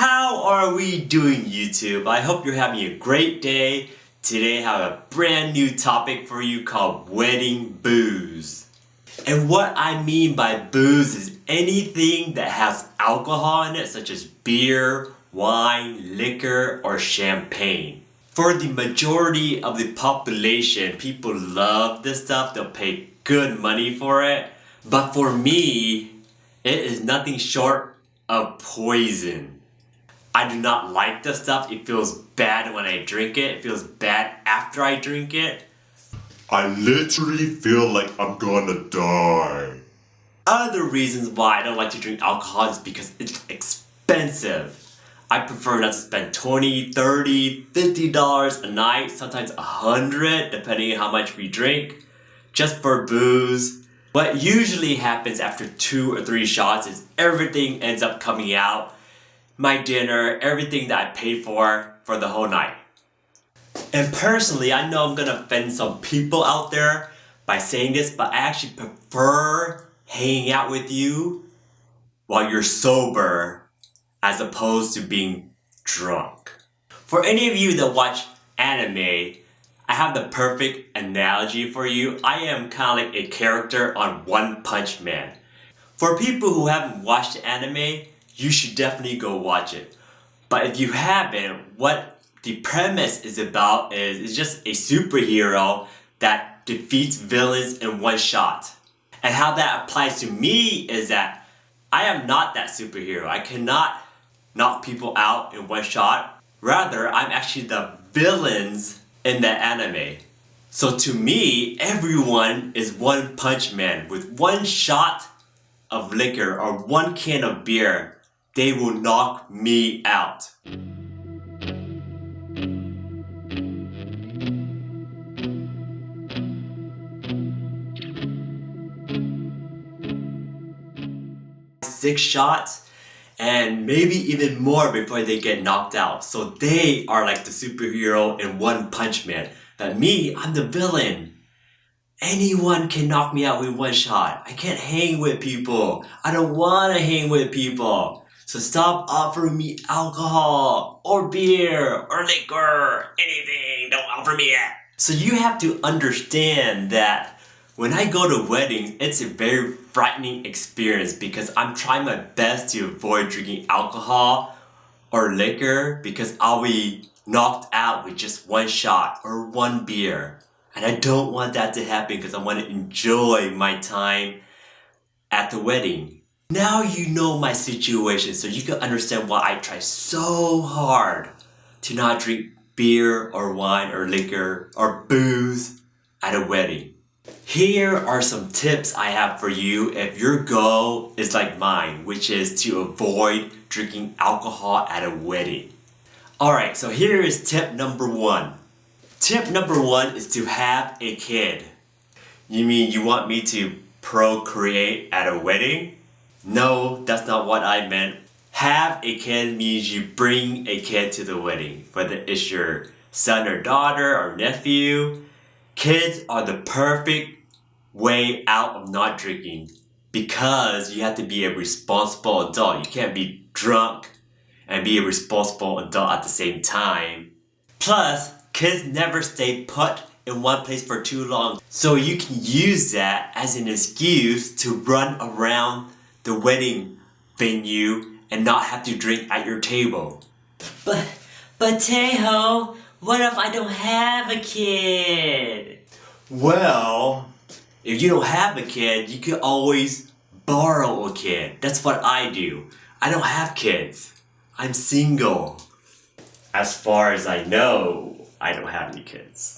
How are we doing, YouTube? I hope you're having a great day. Today I have a brand new topic for you called wedding booze. And what I mean by booze is anything that has alcohol in it, such as beer, wine, liquor, or champagne. For the majority of the population, people love this stuff. They'll pay good money for it. But for me, it is nothing short of poison. I do not like this stuff. It feels bad when I drink it. It feels bad after I drink it. I literally feel like I'm gonna die. Other reasons why I don't like to drink alcohol is because it's expensive. I prefer not to spend $20, $30, $50 a night, sometimes $100 depending on how much we drink, just for booze. What usually happens after 2 or 3 shots is everything ends up coming out. My dinner, everything that I paid for the whole night. And personally, I know I'm gonna offend some people out there by saying this, but I actually prefer hanging out with you while you're sober as opposed to being drunk. For any of you that watch anime, I have the perfect analogy for you. I am kind of like a character on One Punch Man. For people who haven't watched anime, you should definitely go watch it. But if you haven't, what the premise is about is just a superhero that defeats villains in one shot. And how that applies to me is that I am not that superhero. I cannot knock people out in one shot. Rather, I'm actually the villains in that anime. So to me, everyone is One Punch Man. With one shot of liquor or one can of beer, they will knock me out. Six shots and maybe even more before they get knocked out. So they are like the superhero in One Punch Man. But me, I'm the villain. Anyone can knock me out with one shot. I can't hang with people. I don't want to hang with people. So stop offering me alcohol or beer or liquor, anything. Don't offer me it. So you have to understand that when I go to weddings, it's a very frightening experience because I'm trying my best to avoid drinking alcohol or liquor because I'll be knocked out with just one shot or one beer. And I don't want that to happen because I want to enjoy my time at the wedding. Now you know my situation, so you can understand why I try so hard to not drink beer or wine or liquor or booze at a wedding. Here are some tips I have for you if your goal is like mine, which is to avoid drinking alcohol at a wedding. Alright, so here is tip number 1. Tip number 1 is to have a kid. You mean you want me to procreate at a wedding? No, that's not what I meant. Have a kid means you bring a kid to the wedding, whether it's your son or daughter or nephew. Kids are the perfect way out of not drinking because you have to be a responsible adult. You can't be drunk and be a responsible adult at the same time. Plus, kids never stay put in one place for too long. So you can use that as an excuse to run around the wedding venue and not have to drink at your table. But Tejo, what if I don't have a kid? Well, if you don't have a kid, you can always borrow a kid. That's what I do. I don't have kids. I'm single. As far as I know, I don't have any kids.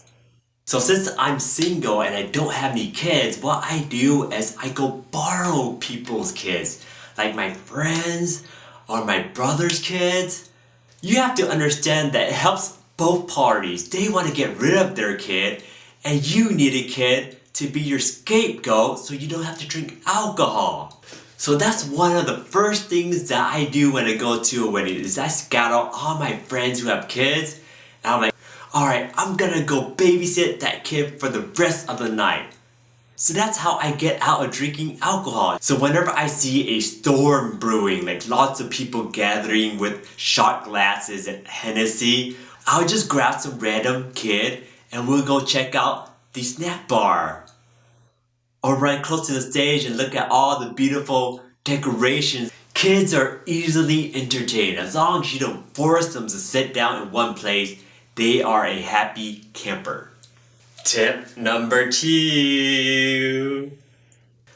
So since I'm single and I don't have any kids, what I do is I go borrow people's kids, like my friends or my brother's kids. You have to understand that it helps both parties. They want to get rid of their kid and you need a kid to be your scapegoat so you don't have to drink alcohol. So that's one of the first things that I do when I go to a wedding is I scout out all my friends who have kids and I'm like, alright, I'm gonna go babysit that kid for the rest of the night. So that's how I get out of drinking alcohol. So whenever I see a storm brewing, like lots of people gathering with shot glasses and Hennessy, I'll just grab some random kid and we'll go check out the snack bar. Or run close to the stage and look at all the beautiful decorations. Kids are easily entertained. As long as you don't force them to sit down in one place, they are a happy camper. Tip number 2.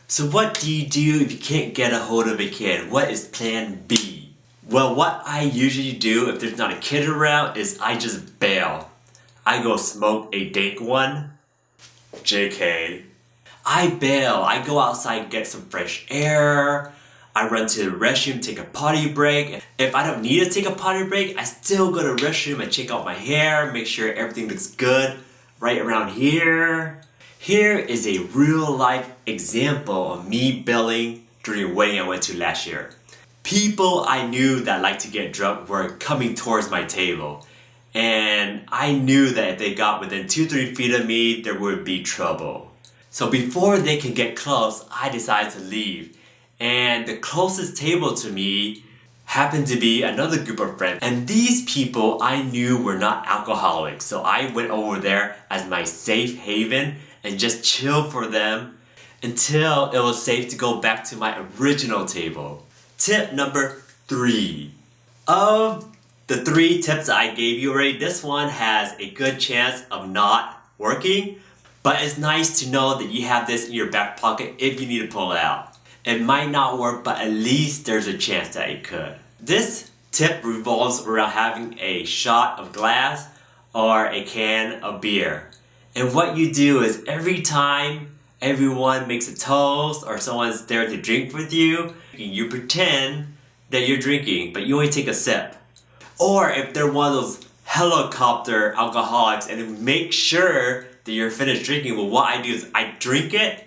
So what do you do if you can't get a hold of a kid? What is plan B? Well, what I usually do if there's not a kid around is I just bail. I go smoke a dank one. JK. I bail. I go outside and get some fresh air. I run to the restroom, take a potty break. If I don't need to take a potty break, I still go to the restroom and check out my hair, make sure everything looks good right around here. Here is a real life example of me bailing during a wedding I went to last year. People I knew that liked to get drunk were coming towards my table. And I knew that if they got within 2-3 feet of me, there would be trouble. So before they can get close, I decided to leave. And the closest table to me happened to be another group of friends. And these people I knew were not alcoholics. So I went over there as my safe haven and just chilled for them until it was safe to go back to my original table. Tip number 3. Of the 3 tips I gave you already, this one has a good chance of not working. But it's nice to know that you have this in your back pocket if you need to pull it out. It might not work, but at least there's a chance that it could. This tip revolves around having a shot of glass or a can of beer. And what you do is every time everyone makes a toast or someone's there to drink with you, you pretend that you're drinking, but you only take a sip. Or if they're one of those helicopter alcoholics and make sure that you're finished drinking, well, what I do is I drink it,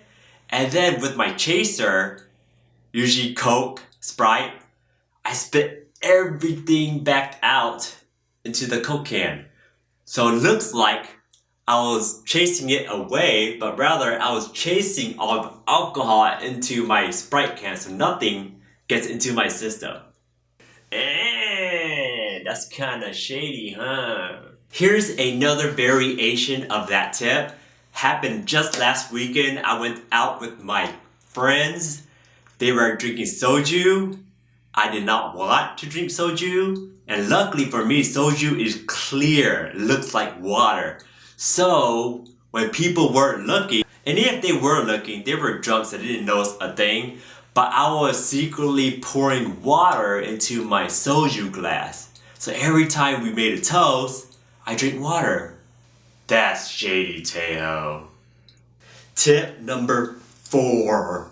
and then with my chaser, usually Coke, Sprite, I spit everything back out into the Coke can. So it looks like I was chasing it away, but rather I was chasing all the alcohol into my Sprite can so nothing gets into my system. That's kinda shady, huh? Here's another variation of that tip. Happened just last weekend. I went out with my friends. They were drinking soju. I did not want to drink soju. And luckily for me, soju is clear. It looks like water. So when people weren't looking, and if they were looking, they were drunk so they didn't notice a thing. But I was secretly pouring water into my soju glass. So every time we made a toast, I drink water. That's shady, Teo. Tip number 4.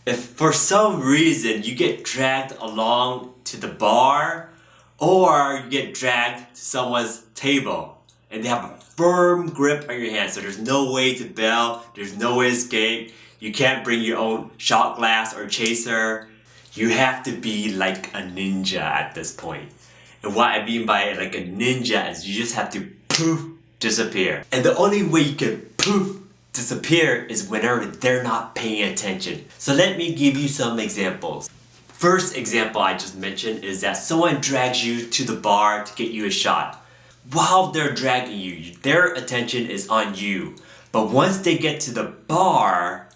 If for some reason you get dragged along to the bar or you get dragged to someone's table and they have a firm grip on your hand, so there's no way to bail, there's no way to escape, you can't bring your own shot glass or chaser, you have to be like a ninja at this point. And what I mean by like a ninja is you just have to poof, disappear. And the only way you can poof, disappear is whenever they're not paying attention. So let me give you some examples. First example I just mentioned is that someone drags you to the bar to get you a shot. While they're dragging you, their attention is on you. But once they get to the bar,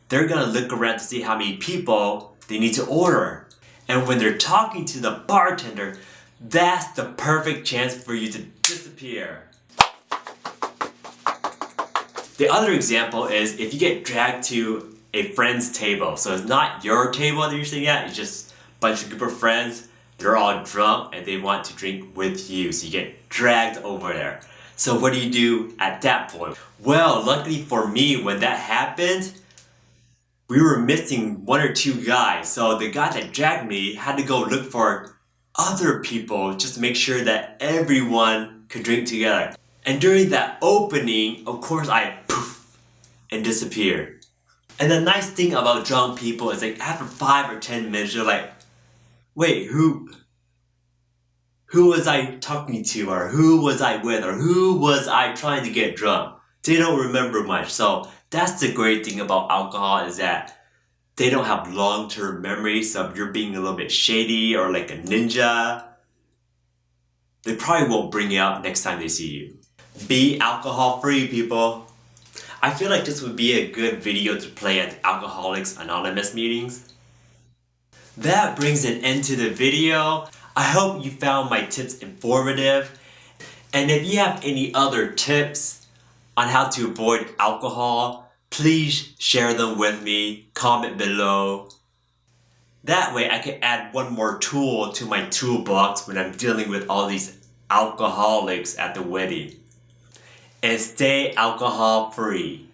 they're gonna look around to see how many people they need to order. And when they're talking to the bartender, that's the perfect chance for you to disappear. The other example is if you get dragged to a friend's table. So it's not your table that you're sitting at, it's just a bunch of group of friends. They're all drunk and they want to drink with you. So you get dragged over there. So what do you do at that point? Well, luckily for me, when that happened, we were missing 1 or 2 guys. So the guy that dragged me had to go look for other people just to make sure that everyone could drink together. And during that opening, of course, I poof and disappeared. And the nice thing about drunk people is like after 5 or 10 minutes, you're like, wait, who was I talking to, or who was I with, or who was I trying to get drunk? They don't remember much. So That's the great thing about alcohol is that they don't have long-term memories of you're being a little bit shady or like a ninja. They probably won't bring you out next time they see you. Be alcohol-free, people. I feel like this would be a good video to play at Alcoholics Anonymous meetings. That brings an end to the video. I hope you found my tips informative. And if you have any other tips on how to avoid alcohol, please share them with me, comment below. That way I can add one more tool to my toolbox when I'm dealing with all these alcoholics at the wedding. And stay alcohol free.